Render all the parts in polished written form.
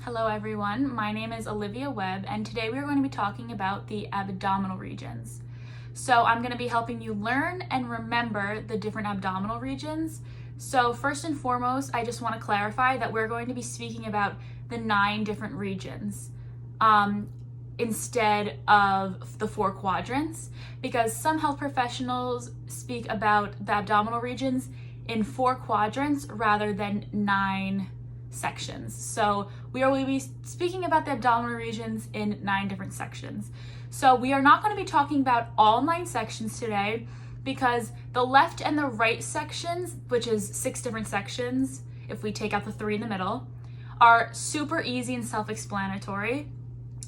Hello everyone, my name is Olivia Webb and today we're going to be talking about the abdominal regions. So I'm going to be helping you learn and remember the different abdominal regions. So first and foremost, I just want to clarify that we're going to be speaking about the 9 different regions instead of the 4 quadrants, because some health professionals speak about the abdominal regions in 4 quadrants rather than 9 sections. So we will be speaking about the abdominal regions in 9 different sections. So we are not going to be talking about all 9 sections today because the left and the right sections, which is 6 different sections, if we take out the 3 in the middle, are super easy and self-explanatory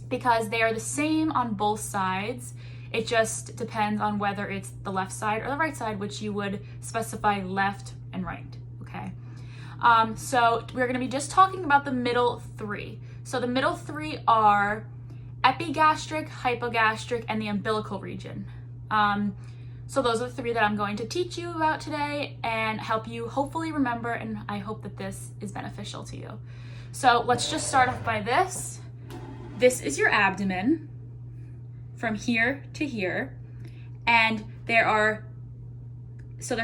because they are the same on both sides. It just depends on whether it's the left side or the right side, which you would specify left and right, okay? So we're going to be just talking about the middle 3. So the middle 3 are epigastric, hypogastric, and the umbilical region. So those are the 3 that I'm going to teach you about today and help you hopefully remember, and I hope that this is beneficial to you. So let's just start off by this. This is your abdomen from here to here, and there's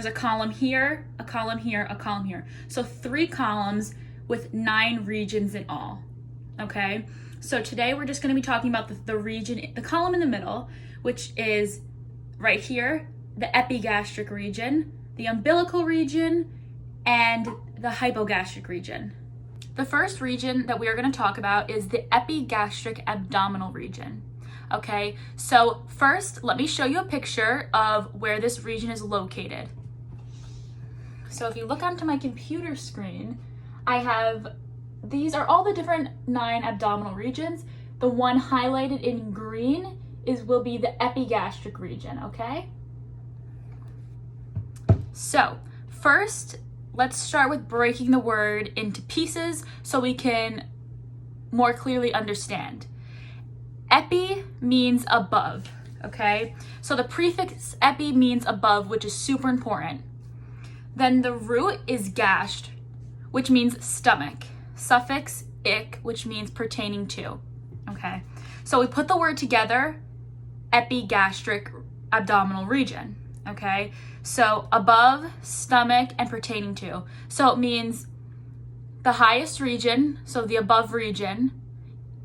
a column here, a column here, a column here. So 3 columns with 9 regions in all, okay? So today we're just gonna be talking about the region, the column in the middle, which is right here, the epigastric region, the umbilical region, and the hypogastric region. The first region that we are gonna talk about is the epigastric abdominal region. Okay, so first, let me show you a picture of where this region is located. So if you look onto my computer screen, these are all the different 9 abdominal regions. The one highlighted in green will be the epigastric region, okay? So first, let's start with breaking the word into pieces so we can more clearly understand. Epi means above, okay? So the prefix epi means above, which is super important. Then the root is gast, which means stomach. Suffix ic, which means pertaining to, okay? So we put the word together, epigastric abdominal region, okay? So above, stomach, and pertaining to. So it means the highest region, so the above region,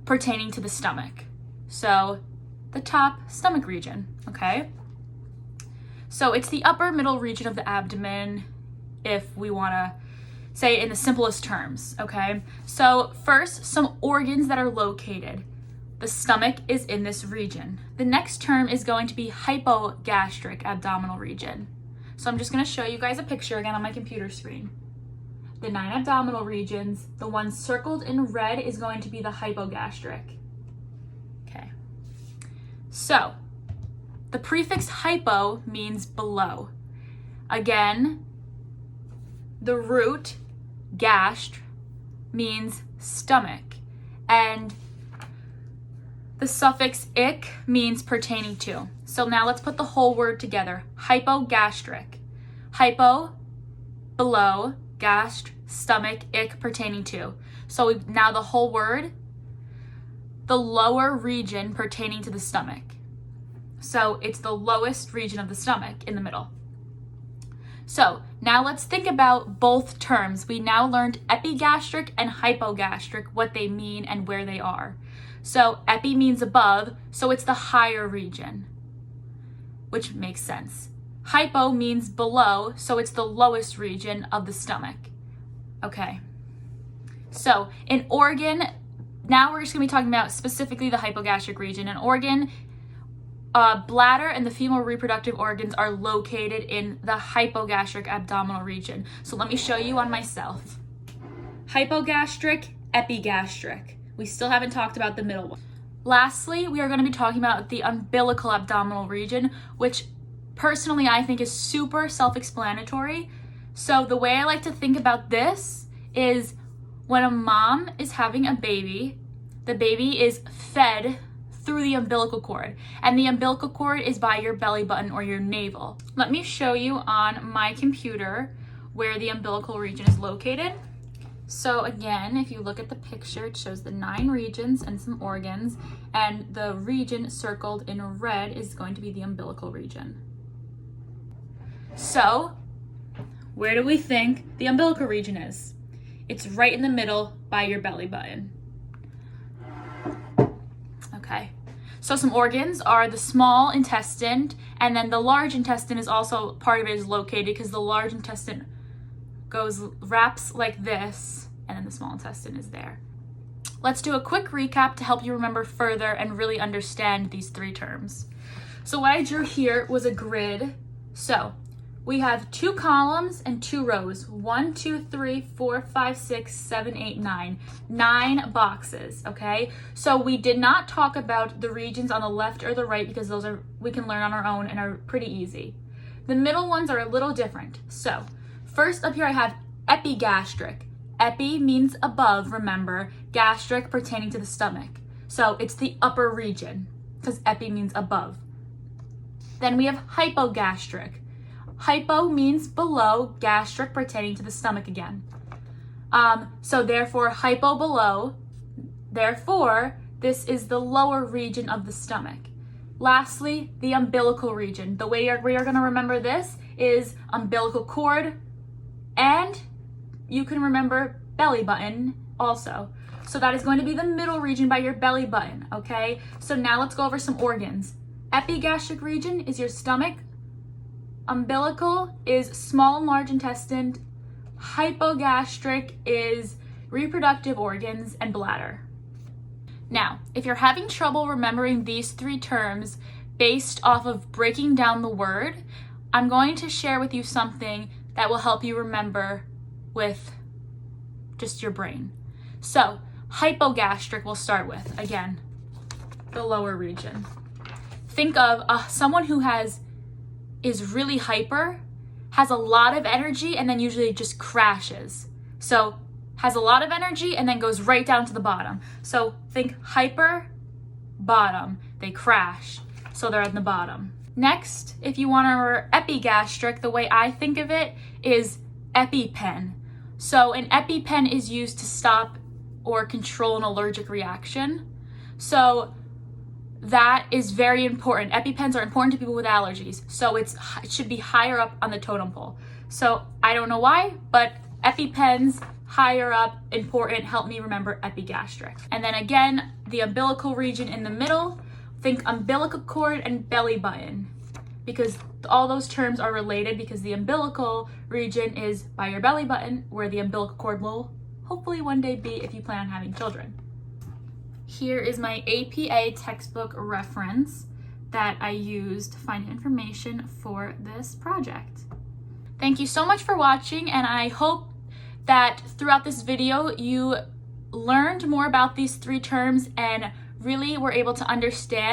pertaining to the stomach. So the top stomach region, okay? So it's the upper middle region of the abdomen, if we wanna say it in the simplest terms, okay? So first, some organs that are located. The stomach is in this region. The next term is going to be hypogastric abdominal region. So I'm just gonna show you guys a picture again on my computer screen. The 9 abdominal regions, the one circled in red is going to be the hypogastric. So, the prefix hypo means below. Again, the root, gast, means stomach. And the suffix ic means pertaining to. So now let's put the whole word together. Hypogastric. Hypo, below, gast, stomach, ic, pertaining to. So now the whole word, the lower region pertaining to the stomach. So it's the lowest region of the stomach in the middle. So now let's think about both terms. We now learned epigastric and hypogastric, what they mean and where they are. So epi means above, so it's the higher region, which makes sense. Hypo means below, so it's the lowest region of the stomach. Okay. So an organ, now we're just gonna be talking about specifically the hypogastric region. An organ, bladder and the female reproductive organs are located in the hypogastric abdominal region. So let me show you on myself. Hypogastric, epigastric. We still haven't talked about the middle one. Lastly, we are gonna be talking about the umbilical abdominal region, which personally I think is super self-explanatory. So the way I like to think about this is when a mom is having a baby, the baby is fed through the umbilical cord, and the umbilical cord is by your belly button or your navel. Let me show you on my computer where the umbilical region is located. So again, if you look at the picture, it shows the 9 regions and some organs, and the region circled in red is going to be the umbilical region. So, where do we think the umbilical region is? It's right in the middle by your belly button. Okay, so some organs are the small intestine, and then the large intestine is also, part of it is located because the large intestine wraps like this, and then the small intestine is there. Let's do a quick recap to help you remember further and really understand these 3 terms. So what I drew here was a grid. So we have 2 columns and 2 rows. 1, 2, 3, 4, 5, 6, 7, 8, 9. 9 boxes, okay? So we did not talk about the regions on the left or the right because those we can learn on our own and are pretty easy. The middle ones are a little different. So first up here I have epigastric. Epi means above, remember. Gastric pertaining to the stomach. So it's the upper region because epi means above. Then we have hypogastric. Hypo means below, gastric pertaining to the stomach again. So therefore hypo below, therefore this is the lower region of the stomach. Lastly, the umbilical region. The way we are going to remember this is umbilical cord, and you can remember belly button also. So that is going to be the middle region by your belly button, okay? So now let's go over some organs. Epigastric region is your stomach. Umbilical is small and large intestine. Hypogastric is reproductive organs and bladder. Now, if you're having trouble remembering these 3 terms based off of breaking down the word, I'm going to share with you something that will help you remember with just your brain. So, hypogastric we'll start with, again, the lower region. Think of someone who is really hyper, has a lot of energy, and then usually just crashes. So, has a lot of energy and then goes right down to the bottom. So, think hyper, bottom. They crash, so they're at the bottom. Next, if you want to remember epigastric, the way I think of it is EpiPen. So an EpiPen is used to stop or control an allergic reaction. So that is very important. EpiPens are important to people with allergies. So it should be higher up on the totem pole. So I don't know why, but EpiPens higher up, important, help me remember epigastric. And then again, the umbilical region in the middle, think umbilical cord and belly button, because all those terms are related, because the umbilical region is by your belly button, where the umbilical cord will hopefully one day be if you plan on having children. Here is my APA textbook reference that I used to find information for this project. Thank you so much for watching, and I hope that throughout this video you learned more about these 3 terms and really were able to understand